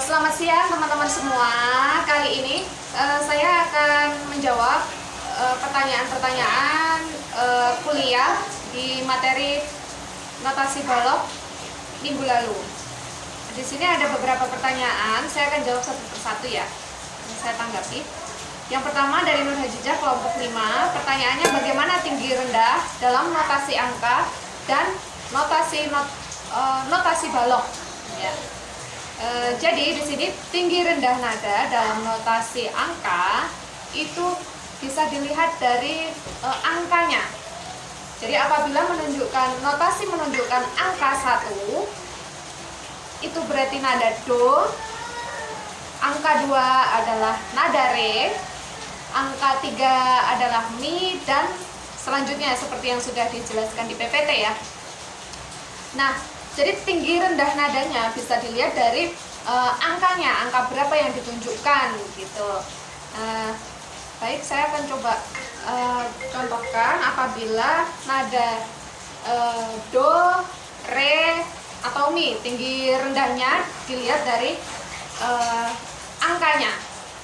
Selamat siang teman-teman semua. Kali ini saya akan menjawab pertanyaan-pertanyaan kuliah di materi notasi balok minggu lalu. Di sini ada beberapa pertanyaan, saya akan jawab satu persatu ya. Saya tanggapi. Yang pertama dari Nur Hajijah kelompok 5. Pertanyaannya, bagaimana tinggi rendah dalam notasi angka dan notasi balok? Ya. Jadi di sini tinggi rendah nada dalam notasi angka itu bisa dilihat dari angkanya. Jadi apabila notasi menunjukkan angka 1, itu berarti nada do. Angka 2 adalah nada re. Angka 3 adalah mi, dan selanjutnya seperti yang sudah dijelaskan di PPT ya. Nah, jadi tinggi rendah nadanya bisa dilihat dari angkanya, angka berapa yang ditunjukkan gitu. Baik, saya akan coba contohkan apabila nada do, re, atau mi, tinggi rendahnya dilihat dari angkanya.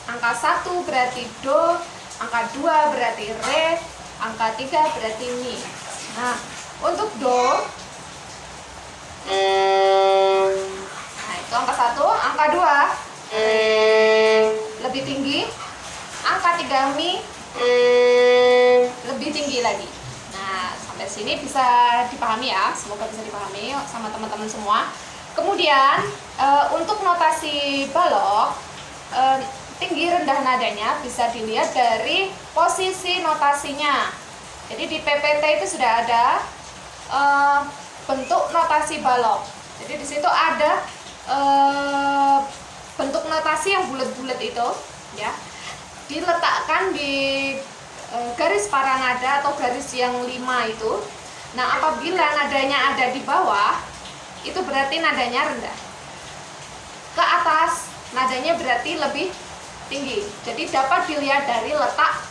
Angka 1 berarti do, angka 2 berarti re, angka 3 berarti mi. Nah, untuk do, nah itu angka 1, angka 2 lebih tinggi, angka 3 mi lebih tinggi lagi. Nah, sampai sini bisa dipahami ya, semoga bisa dipahami sama teman-teman semua. Kemudian untuk notasi balok, tinggi rendah nadanya bisa dilihat dari posisi notasinya. Jadi di PPT itu sudah ada bentuk notasi balok. Jadi di situ ada bentuk notasi yang bulat-bulat itu, ya, diletakkan di garis para nada atau garis yang 5 itu. Nah, apabila nadanya ada di bawah, itu berarti nadanya rendah. Ke atas, nadanya berarti lebih tinggi. Jadi dapat dilihat dari letak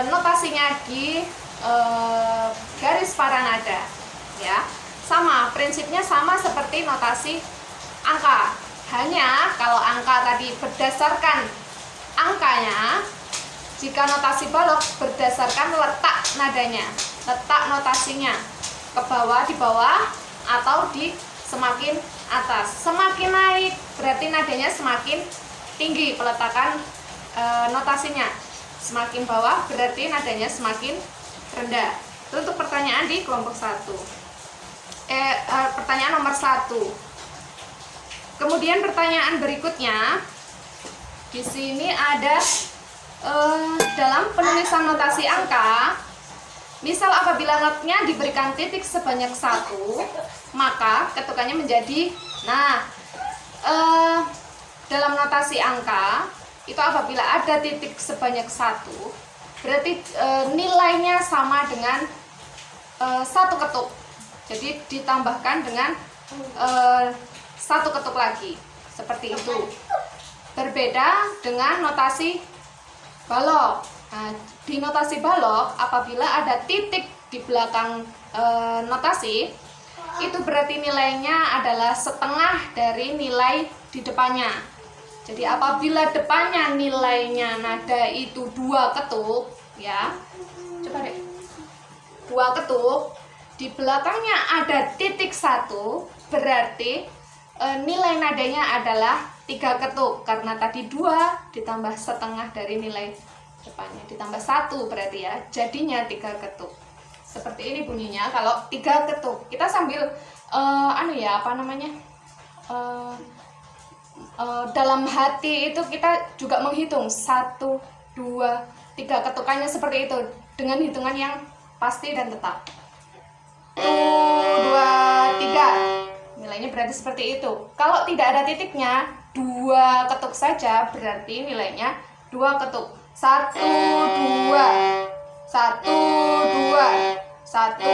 notasinya di garis para nada, ya. Sama, prinsipnya sama seperti notasi angka. Hanya kalau angka tadi berdasarkan angkanya, jika notasi balok berdasarkan letak nadanya, letak notasinya, ke bawah, di bawah, atau di semakin atas. Semakin naik berarti nadanya semakin tinggi peletakan notasinya. Semakin bawah berarti nadanya semakin rendah. Itu untuk pertanyaan di kelompok 1. Pertanyaan nomor 1. Kemudian pertanyaan berikutnya, di sini ada dalam penulisan notasi angka, misal apabila notnya diberikan titik sebanyak 1, maka ketukannya menjadi, dalam notasi angka itu apabila ada titik sebanyak 1, berarti nilainya sama dengan 1 ketuk. Jadi ditambahkan dengan 1 ketuk lagi, seperti itu. Berbeda dengan notasi balok. Nah, di notasi balok apabila ada titik di belakang notasi, itu berarti nilainya adalah setengah dari nilai di depannya. Jadi apabila depannya nilainya nada itu 2 ketuk, ya, coba deh, 2 ketuk, di belakangnya ada titik 1, berarti nilai nadanya adalah 3 ketuk, karena tadi 2 ditambah setengah dari nilai depannya, ditambah 1 berarti ya, jadinya 3 ketuk. Seperti ini bunyinya kalau 3 ketuk. Kita sambil dalam hati itu kita juga menghitung 1, 2, 3 ketukannya seperti itu, dengan hitungan yang pasti dan tetap. 1, 2, 3, nilainya berarti seperti itu. Kalau tidak ada titiknya, 2 ketuk saja berarti nilainya 2 ketuk. 1, 2, 1, 2, 1,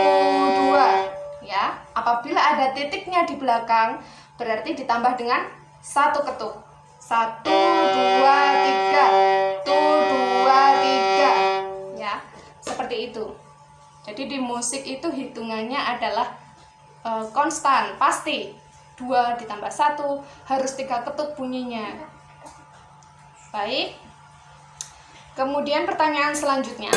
2, ya. Apabila ada titiknya di belakang, berarti ditambah dengan 1 ketuk. 1, 2, 3, 1, 2, 3, ya. Seperti itu. Jadi di musik itu hitungannya adalah konstan, pasti. 2 ditambah 1 harus 3 ketuk bunyinya. Baik. Kemudian pertanyaan selanjutnya,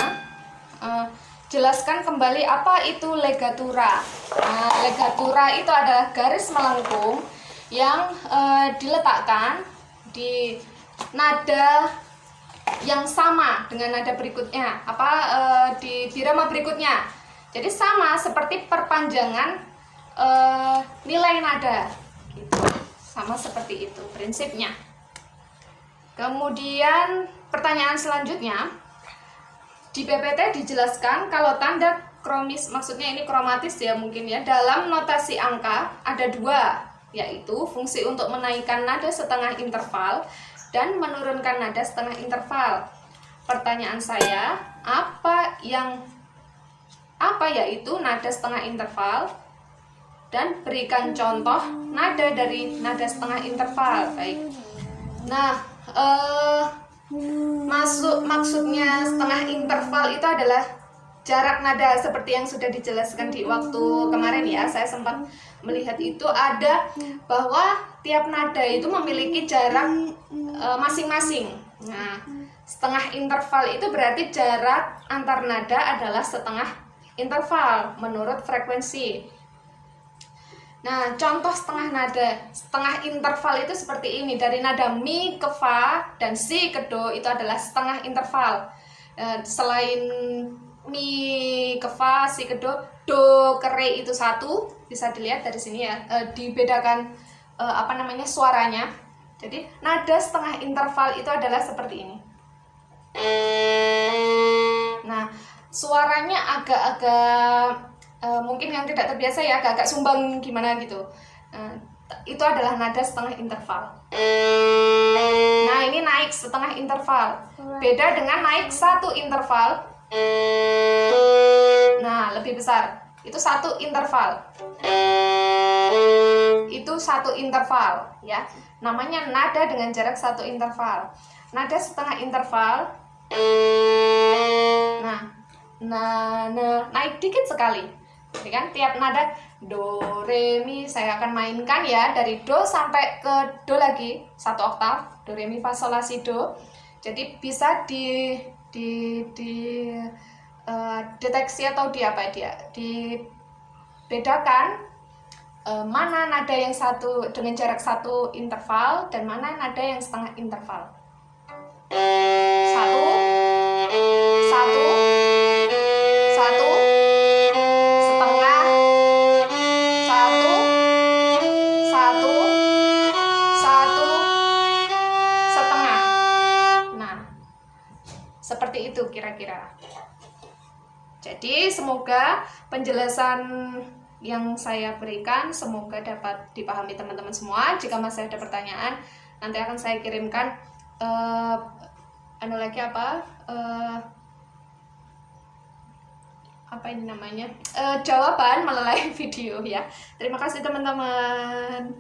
jelaskan kembali apa itu legatura. Nah, legatura itu adalah garis melengkung yang diletakkan di nada yang sama dengan nada berikutnya, di birama berikutnya. Jadi sama seperti perpanjangan nilai nada, gitu. Sama seperti itu prinsipnya. Kemudian pertanyaan selanjutnya, di PPT dijelaskan kalau tanda kromis, maksudnya ini kromatis ya mungkin ya, dalam notasi angka ada 2, yaitu fungsi untuk menaikkan nada setengah interval dan menurunkan nada setengah interval. Pertanyaan saya, apa yaitu nada setengah interval, dan berikan contoh nada dari nada setengah interval. Baik. Nah, maksudnya setengah interval itu adalah jarak nada seperti yang sudah dijelaskan di waktu kemarin ya. Saya sempat melihat itu ada bahwa tiap nada itu memiliki jarak masing-masing. Nah, setengah interval itu berarti jarak antar nada adalah setengah interval menurut frekuensi. Nah, contoh setengah interval itu seperti ini. Dari nada mi ke fa dan si ke do itu adalah setengah interval. Selain mi ke fa, si ke do ke re itu 1, bisa dilihat dari sini ya. Dibedakan suaranya. Jadi nada setengah interval itu adalah seperti ini. Nah, suaranya agak-agak mungkin yang tidak terbiasa ya, agak-agak sumbang gimana gitu. Itu adalah nada setengah interval. Nah, ini naik setengah interval. Beda dengan naik 1 interval. Nah, lebih besar. Itu 1 interval. Itu 1 interval ya. Namanya nada dengan jarak 1 interval. Nada setengah interval. Nah, naik dikit sekali. Jadi kan tiap nada do, re, mi saya akan mainkan ya dari do sampai ke do lagi 1 oktav, do, re, mi, fa, sol, la, si, do. Jadi bisa deteksi atau dibedakan mana nada yang dengan jarak 1 interval dan mana nada yang setengah interval. 1 seperti itu kira-kira. Jadi semoga penjelasan yang saya berikan semoga dapat dipahami teman-teman semua. Jika masih ada pertanyaan, nanti akan saya kirimkan jawaban melalui video ya. Terima kasih teman-teman.